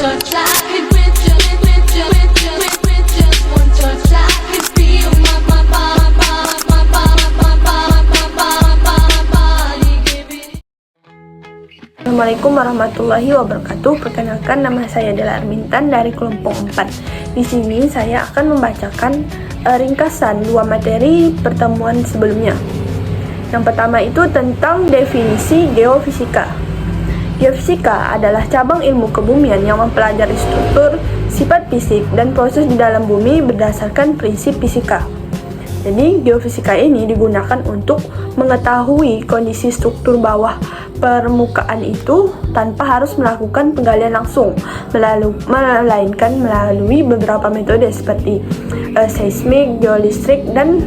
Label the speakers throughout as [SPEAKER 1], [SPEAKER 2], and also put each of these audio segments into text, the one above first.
[SPEAKER 1] touch, I could with just one touch, I could feel my body give it.
[SPEAKER 2] Assalamualaikum warahmatullahi wabarakatuh. Perkenalkan, nama saya Dela Armintan dari kelompok 4. Di sini saya akan membacakan ringkasan dua materi pertemuan sebelumnya. Yang pertama itu tentang definisi geofisika. Geofisika adalah cabang ilmu kebumian yang mempelajari struktur, sifat fisik, dan proses di dalam bumi berdasarkan prinsip fisika. Jadi, geofisika ini digunakan untuk mengetahui kondisi struktur bawah permukaan itu tanpa harus melakukan penggalian langsung, melainkan melalui beberapa metode seperti seismik, geolistrik, dan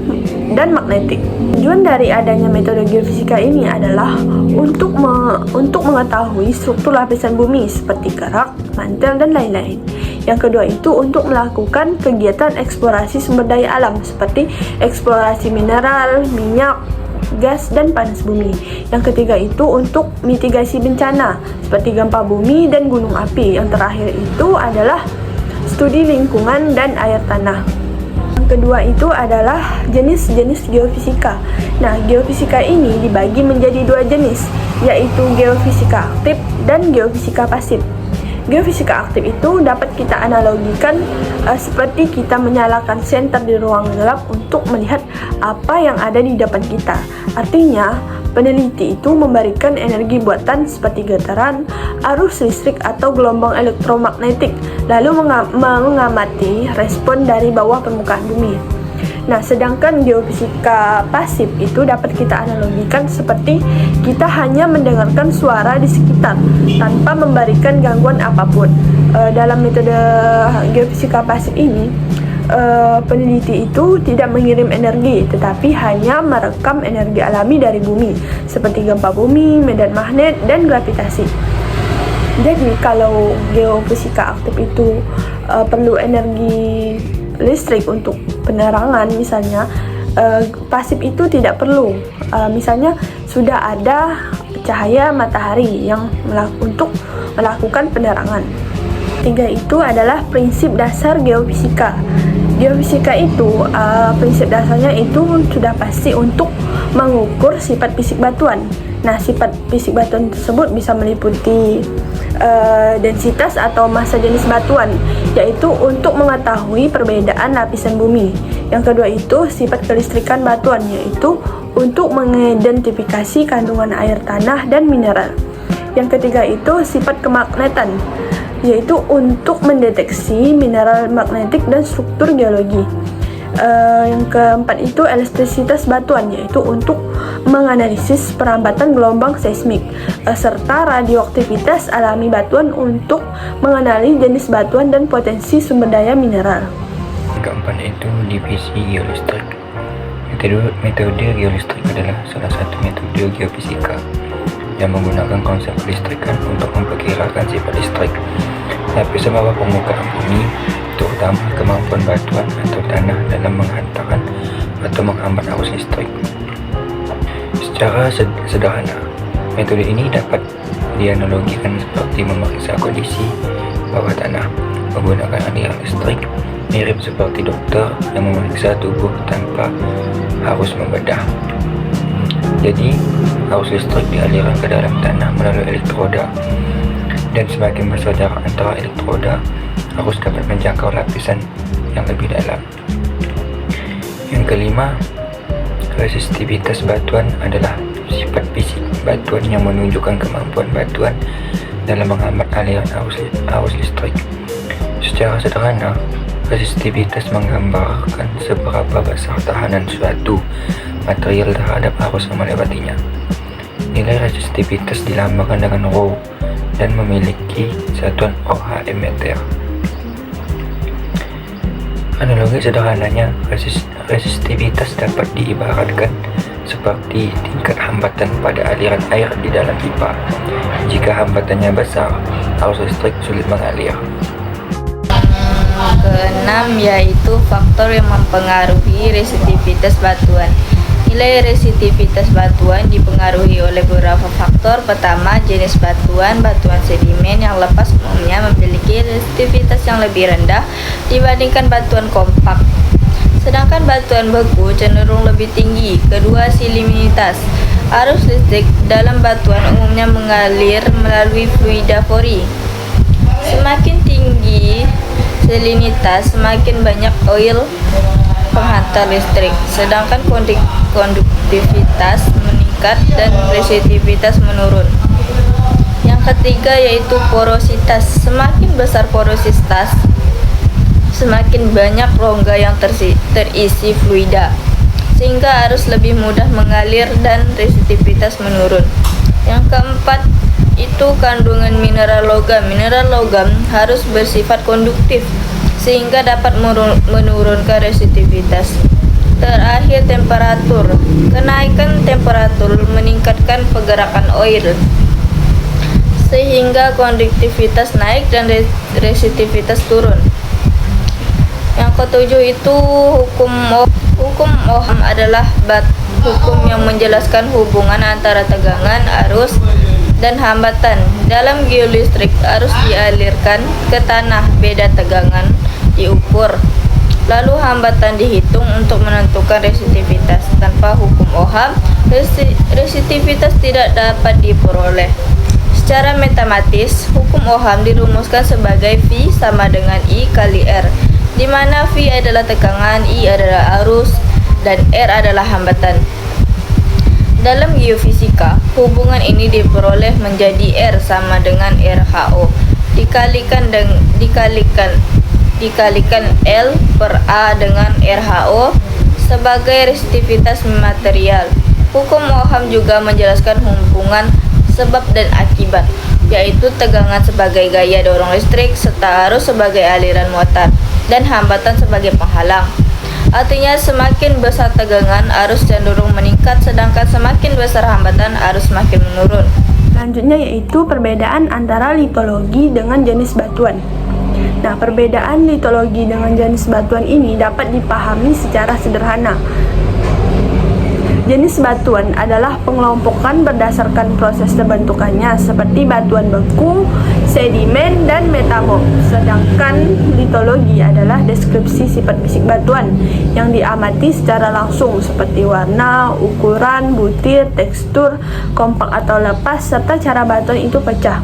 [SPEAKER 2] magnetik. Tujuan dari adanya metode geofisika ini adalah untuk mengetahui struktur lapisan bumi seperti kerak, mantel, dan lain-lain. Yang kedua itu untuk melakukan kegiatan eksplorasi sumber daya alam seperti eksplorasi mineral, minyak, gas, dan panas bumi. Yang ketiga itu untuk mitigasi bencana seperti gempa bumi dan gunung api. Yang terakhir itu adalah studi lingkungan dan air tanah. Yang kedua itu adalah jenis-jenis geofisika. Nah, geofisika ini dibagi menjadi dua jenis, yaitu geofisika aktif dan geofisika pasif. Geofisika aktif itu dapat kita analogikan seperti kita menyalakan senter di ruang gelap untuk melihat apa yang ada di depan kita. Artinya, peneliti itu memberikan energi buatan seperti getaran, arus listrik atau gelombang elektromagnetik, lalu mengamati respon dari bawah permukaan bumi. Nah, sedangkan geofisika pasif itu dapat kita analogikan seperti kita hanya mendengarkan suara di sekitar tanpa memberikan gangguan apapun. Dalam metode geofisika pasif ini, peneliti itu tidak mengirim energi, tetapi hanya merekam energi alami dari bumi, seperti gempa bumi, medan magnet, dan gravitasi. Jadi, kalau geofisika aktif itu perlu energi listrik untuk penerangan misalnya, pasif itu tidak perlu. Misalnya sudah ada cahaya matahari yang untuk melakukan penerangan. Tiga itu adalah prinsip dasar geofisika. Geofisika itu prinsip dasarnya itu sudah pasti untuk mengukur sifat fisik batuan. Nah, sifat fisik batuan tersebut bisa meliputi densitas atau massa jenis batuan, yaitu untuk mengetahui perbedaan lapisan bumi. Yang kedua itu sifat kelistrikan batuan, yaitu untuk mengidentifikasi kandungan air tanah dan mineral. Yang ketiga itu sifat kemagnetan, yaitu untuk mendeteksi mineral magnetik dan struktur geologi. Yang keempat itu elastisitas batuan, yaitu untuk menganalisis perambatan gelombang seismik, serta radioaktivitas alami batuan untuk mengenali jenis batuan dan potensi sumber daya mineral.
[SPEAKER 3] Keempat itu divisi geolistrik. Metode geolistrik adalah salah satu metode geofisika yang menggunakan konsep kelistrikan untuk memperkirakan sifat listrik lapisan bawah permukaan bumi, terutama kemampuan batuan atau tanah dalam menghantarkan atau menghambat arus listrik. Secara sederhana, metode ini dapat dianalogikan seperti memeriksa kondisi bawah tanah menggunakan aliran listrik, mirip seperti dokter yang memeriksa tubuh tanpa harus membedah. Jadi, arus listrik dialirkan ke dalam tanah melalui elektroda, dan semakin besar jarak antara elektroda, arus dapat menjangkau lapisan yang lebih dalam. Yang kelima, resistivitas batuan adalah sifat fisik batuan yang menunjukkan kemampuan batuan dalam menghambat aliran arus listrik. Secara sederhana, resistivitas menggambarkan seberapa besar tahanan suatu material terhadap arus yang melewatinya. Nilai resistivitas dilambangkan dengan Rho dan memiliki satuan OHM meter. Analogi sederhananya, resistivitas dapat diibaratkan seperti tingkat hambatan pada aliran air di dalam pipa. Jika hambatannya besar, arus listrik sulit mengalir.
[SPEAKER 4] Keenam yaitu faktor yang mempengaruhi resistivitas batuan, Nilai resitivitas batuan dipengaruhi oleh beberapa faktor. Pertama, jenis batuan. Batuan sedimen yang lepas umumnya memiliki resitivitas yang lebih rendah dibandingkan batuan kompak, sedangkan batuan beku cenderung lebih tinggi. Kedua, salinitas. Arus listrik dalam batuan umumnya mengalir melalui fluida pori. Semakin tinggi salinitas, semakin banyak oil penghantar listrik, sedangkan konduktivitas meningkat dan resitivitas menurun. Yang ketiga yaitu porositas. Semakin besar porositas, semakin banyak rongga yang terisi fluida, sehingga arus lebih mudah mengalir dan resitivitas menurun. Yang keempat itu kandungan mineral logam. Mineral logam harus bersifat konduktif sehingga dapat menurunkan resitivitas. Terakhir, temperatur. Kenaikan temperatur meningkatkan pergerakan oil sehingga konduktivitas naik dan resitivitas turun. Yang ketujuh itu hukum Ohm adalah hukum yang menjelaskan hubungan antara tegangan, arus, dan hambatan. Dalam geolistrik, arus dialirkan ke tanah, beda tegangan diukur, lalu hambatan dihitung untuk menentukan resitivitas. Tanpa hukum Ohm, resitivitas tidak dapat diperoleh. Secara matematis, hukum Ohm dirumuskan sebagai V sama dengan I kali R, di mana V adalah tegangan, I adalah arus, dan R adalah hambatan. Dalam geofisika, hubungan ini diperoleh menjadi R sama dengan RHO dikalikan L per A dengan RHO sebagai resitivitas material. Hukum Ohm juga menjelaskan hubungan sebab dan akibat, yaitu tegangan sebagai gaya dorong listrik, serta arus sebagai aliran muatan, dan hambatan sebagai penghalang. Artinya, semakin besar tegangan, arus cenderung meningkat, sedangkan semakin besar hambatan, arus semakin menurun.
[SPEAKER 2] Selanjutnya yaitu perbedaan antara litologi dengan jenis batuan. Nah, perbedaan litologi dengan jenis batuan ini dapat dipahami secara sederhana. Jenis batuan adalah pengelompokan berdasarkan proses terbentukannya seperti batuan beku, sedimen, dan metamorf. Sedangkan litologi adalah deskripsi sifat fisik batuan yang diamati secara langsung seperti warna, ukuran, butir, tekstur, kompak atau lepas, serta cara batuan itu pecah.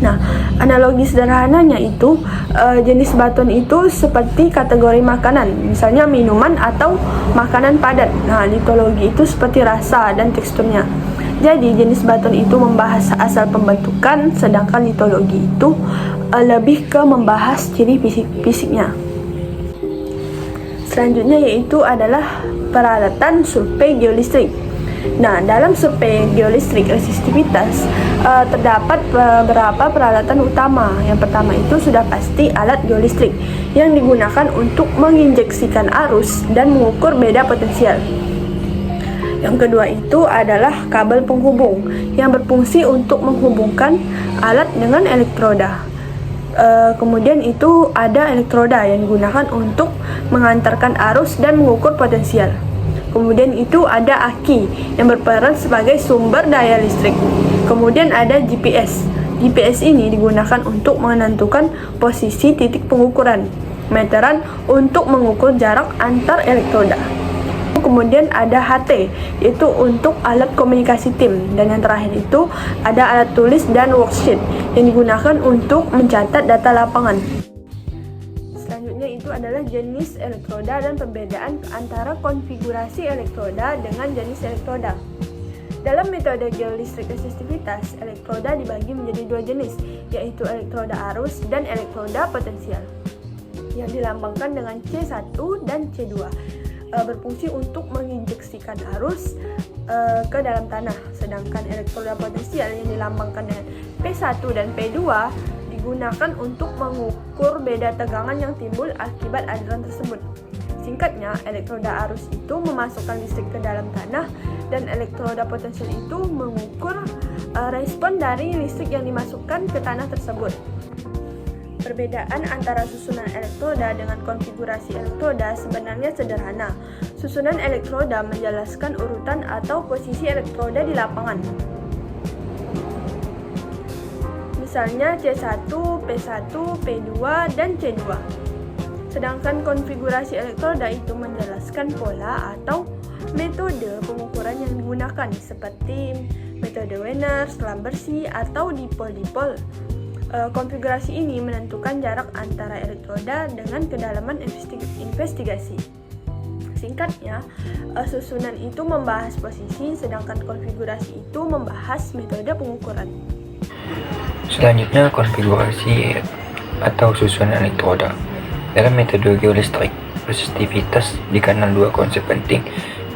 [SPEAKER 2] Nah, analogi sederhananya itu jenis batuan itu seperti kategori makanan, misalnya minuman atau makanan padat. Nah, litologi itu seperti rasa dan teksturnya. Jadi, jenis batuan itu membahas asal pembentukan, sedangkan litologi itu lebih ke membahas ciri fisiknya. Selanjutnya yaitu adalah peralatan survei geolistrik. Nah, dalam survei geolistrik resitivitas terdapat beberapa peralatan utama. Yang pertama itu sudah pasti alat geolistrik yang digunakan untuk menginjeksikan arus dan mengukur beda potensial. Yang kedua itu adalah kabel penghubung yang berfungsi untuk menghubungkan alat dengan elektroda. Kemudian itu ada elektroda yang digunakan untuk mengantarkan arus dan mengukur potensial. Kemudian itu ada aki yang berperan sebagai sumber daya listrik. Kemudian ada GPS. GPS ini digunakan untuk menentukan posisi titik pengukuran. Meteran untuk mengukur jarak antar elektroda. Kemudian ada HT, yaitu untuk alat komunikasi tim. Dan yang terakhir itu ada alat tulis dan worksheet yang digunakan untuk mencatat data lapangan. Selanjutnya itu adalah jenis elektroda dan perbedaan antara konfigurasi elektroda dengan jenis elektroda. Dalam metode geolistrik resitivitas, elektroda dibagi menjadi dua jenis, yaitu elektroda arus dan elektroda potensial, yang dilambangkan dengan C1 dan C2. Berfungsi untuk menginjeksikan arus ke dalam tanah, sedangkan elektroda potensial yang dilambangkan dengan P1 dan P2 digunakan untuk mengukur beda tegangan yang timbul akibat aliran tersebut. Singkatnya, elektroda arus itu memasukkan listrik ke dalam tanah dan elektroda potensial itu mengukur respon dari listrik yang dimasukkan ke tanah tersebut. Perbedaan antara susunan elektroda dengan konfigurasi elektroda sebenarnya sederhana. Susunan elektroda menjelaskan urutan atau posisi elektroda di lapangan. Misalnya C1, P1, P2, dan C2. Sedangkan konfigurasi elektroda itu menjelaskan pola atau metode pengukuran yang digunakan seperti metode Wiener, selam bersih, atau dipol-dipol. Konfigurasi ini menentukan jarak antara elektroda dengan kedalaman investigasi. Singkatnya, susunan itu membahas posisi, sedangkan konfigurasi itu membahas metode pengukuran.
[SPEAKER 3] Selanjutnya, konfigurasi atau susunan elektroda. Dalam metode geolistrik, resistivitas dikenal dua konsep penting,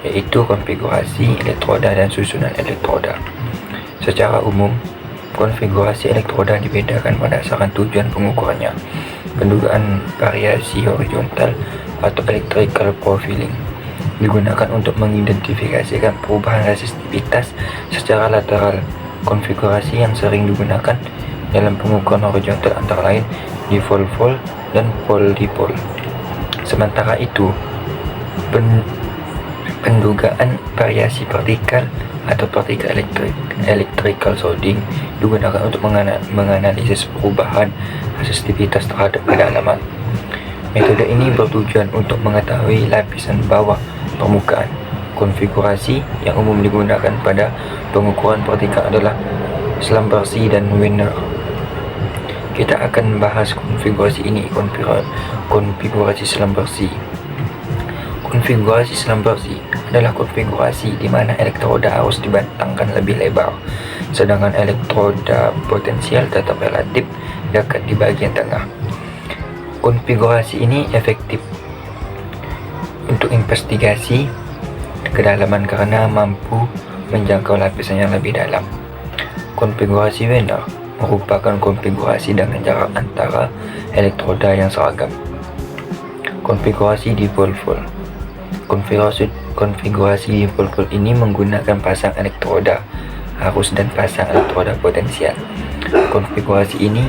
[SPEAKER 3] yaitu konfigurasi elektroda dan susunan elektroda. Secara umum, konfigurasi elektroda dibedakan berdasarkan tujuan pengukurannya. Pendugaan variasi horizontal atau electrical profiling digunakan untuk mengidentifikasikan perubahan resistivitas secara lateral. Konfigurasi yang sering digunakan dalam pengukuran horizontal antara lain dipol-pol dan pol-dipol. Sementara itu, pendugaan variasi vertikal atau vertical electrical sorting digunakan untuk menganalisis perubahan resistivitas terhadap kedalaman. Metode ini bertujuan untuk mengetahui lapisan bawah permukaan. Konfigurasi yang umum digunakan pada pengukuran vertikal adalah selam bersih dan Wiener. Kita akan bahas konfigurasi ini, konfigurasi selam bersih. Konfigurasi selam bersih adalah konfigurasi di mana elektroda harus dibentangkan lebih lebar, sedangkan elektroda potensial tetap relatif dekat di bagian tengah. Konfigurasi ini efektif untuk investigasi kedalaman karena mampu menjangkau lapisan yang lebih dalam. Konfigurasi Wiener merupakan konfigurasi dengan jarak antara elektroda yang seragam. Konfigurasi dipol-pol. Konfigurasi dipol-pol ini menggunakan pasang elektroda arus dan pasang elektroda potensial. Konfigurasi ini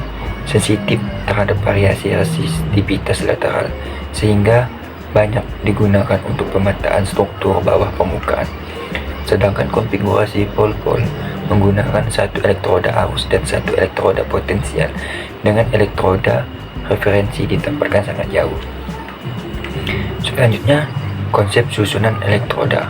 [SPEAKER 3] sensitif terhadap variasi resistivitas lateral, sehingga banyak digunakan untuk pemetaan struktur bawah permukaan. Sedangkan konfigurasi pol-pol menggunakan satu elektroda arus dan satu elektroda potensial dengan elektroda referensi ditempatkan sangat jauh. Selanjutnya, konsep susunan elektroda.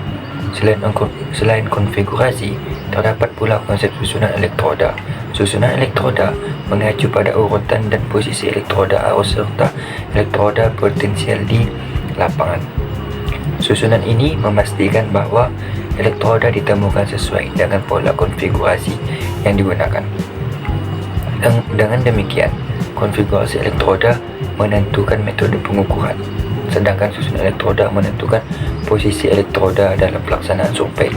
[SPEAKER 3] Selain konfigurasi, terdapat pula konsep susunan elektroda. Susunan elektroda mengacu pada urutan dan posisi elektroda arus serta elektroda potensial di lapangan. Susunan ini memastikan bahwa elektroda ditemukan sesuai dengan pola konfigurasi yang digunakan. Dengan demikian, konfigurasi elektroda menentukan metode pengukuran, sedangkan susunan elektroda menentukan posisi elektroda dalam pelaksanaan survei.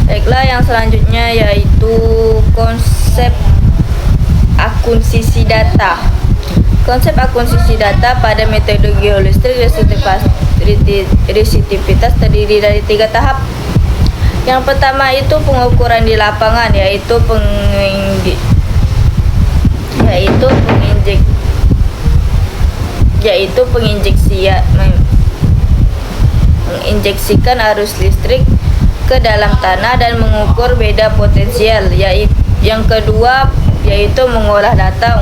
[SPEAKER 4] Baiklah, yang selanjutnya yaitu konsep akuisisi data. Konsep akuisisi data pada metode geolistrik resistivitas terdiri dari 3 tahap. Yang pertama itu pengukuran di lapangan, yaitu menginjeksikan arus listrik ke dalam tanah dan mengukur beda potensial. Yang kedua yaitu mengolah data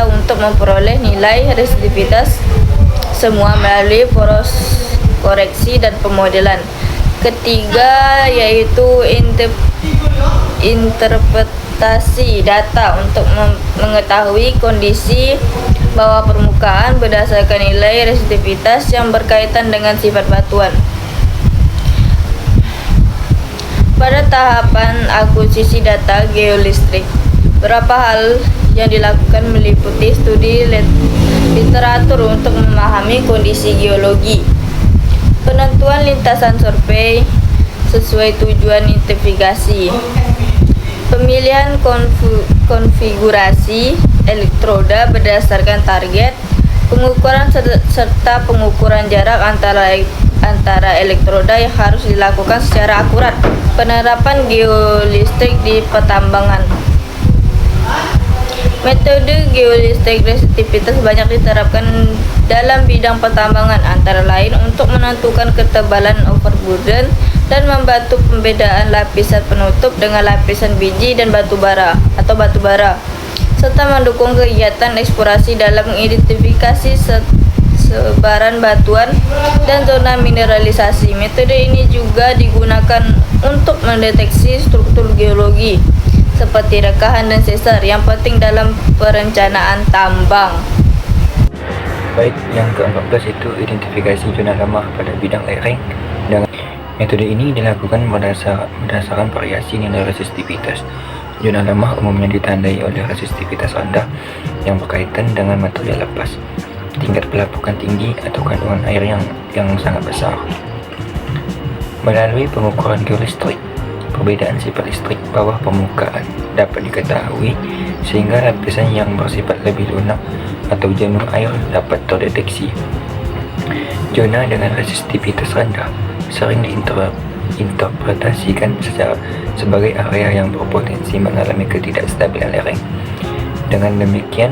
[SPEAKER 4] untuk memperoleh nilai resistivitas semua melalui proses koreksi dan pemodelan. Ketiga yaitu interpretasi data untuk mengetahui kondisi bawah permukaan berdasarkan nilai resistivitas yang berkaitan dengan sifat batuan. Pada tahapan akuisisi data geolistrik, beberapa hal yang dilakukan meliputi studi literatur untuk memahami kondisi geologi, penentuan lintasan survei sesuai tujuan identifikasi, pemilihan konfigurasi elektroda berdasarkan target, pengukuran serta pengukuran jarak antara elektroda yang harus dilakukan secara akurat, penerapan geolistrik di pertambangan. Metode geolistrik resisitivitas banyak diterapkan dalam bidang pertambangan, antara lain untuk menentukan ketebalan overburden dan membantu pembedaan lapisan penutup dengan lapisan biji dan batu bara, serta mendukung kegiatan eksplorasi dalam mengidentifikasi sebaran batuan dan zona mineralisasi. Metode ini juga digunakan untuk mendeteksi struktur geologi seperti rekahan dan sesar yang penting dalam perencanaan tambang.
[SPEAKER 3] Baik, yang ke-14 itu identifikasi zona lemah pada bidang lereng. Dengan metode ini dilakukan berdasarkan variasi nilai resisitivitas. Zona lemah umumnya ditandai oleh resisitivitas rendah yang berkaitan dengan material lepas, tingkat pelapukan tinggi atau kandungan air yang sangat besar. Melalui pengukuran geolistrik, perbedaan sifat listrik bawah permukaan dapat diketahui sehingga lapisan yang bersifat lebih lunak atau jenuh air dapat terdeteksi. Zona dengan resisitivitas rendah sering diinterpretasikan sebagai area yang berpotensi mengalami ketidakstabilan lereng. Dengan demikian,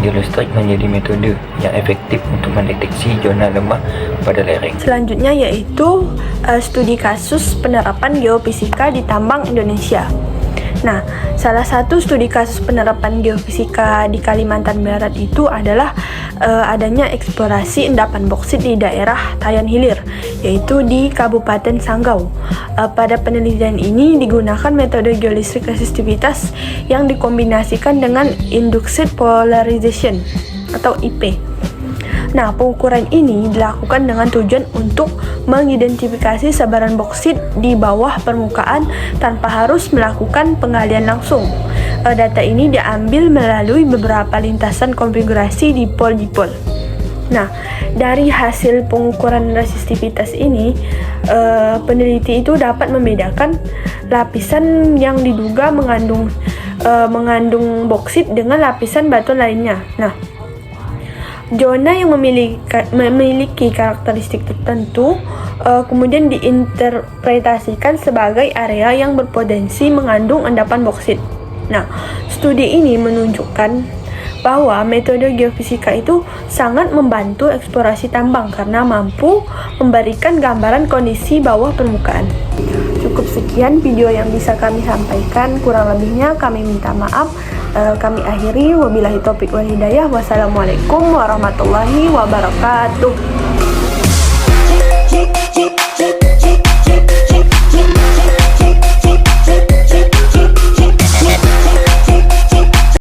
[SPEAKER 3] geolistrik menjadi metode yang efektif untuk mendeteksi zona lemah pada lereng.
[SPEAKER 2] Selanjutnya yaitu studi kasus penerapan geofisika di tambang Indonesia. Nah, salah satu studi kasus penerapan geofisika di Kalimantan Barat itu adalah adanya eksplorasi endapan boksit di daerah Tayan Hilir, yaitu di Kabupaten Sanggau. Pada penelitian ini digunakan metode geolistrik resisitivitas yang dikombinasikan dengan induced polarization atau IP. Nah, pengukuran ini dilakukan dengan tujuan untuk mengidentifikasi sebaran boksit di bawah permukaan tanpa harus melakukan penggalian langsung. Data ini diambil melalui beberapa lintasan konfigurasi dipol-dipol. Nah, dari hasil pengukuran resisitivitas ini, peneliti itu dapat membedakan lapisan yang diduga mengandung boksit dengan lapisan batu lainnya. Nah, zona yang memiliki karakteristik tertentu kemudian diinterpretasikan sebagai area yang berpotensi mengandung endapan boksit. Nah, studi ini menunjukkan bahwa metode geofisika itu sangat membantu eksplorasi tambang karena mampu memberikan gambaran kondisi bawah permukaan. Cukup sekian video yang bisa kami sampaikan, kurang lebihnya kami minta maaf. Kami akhiri, wabillahi taufiq wal hidayah. Wassalamualaikum warahmatullahi wabarakatuh.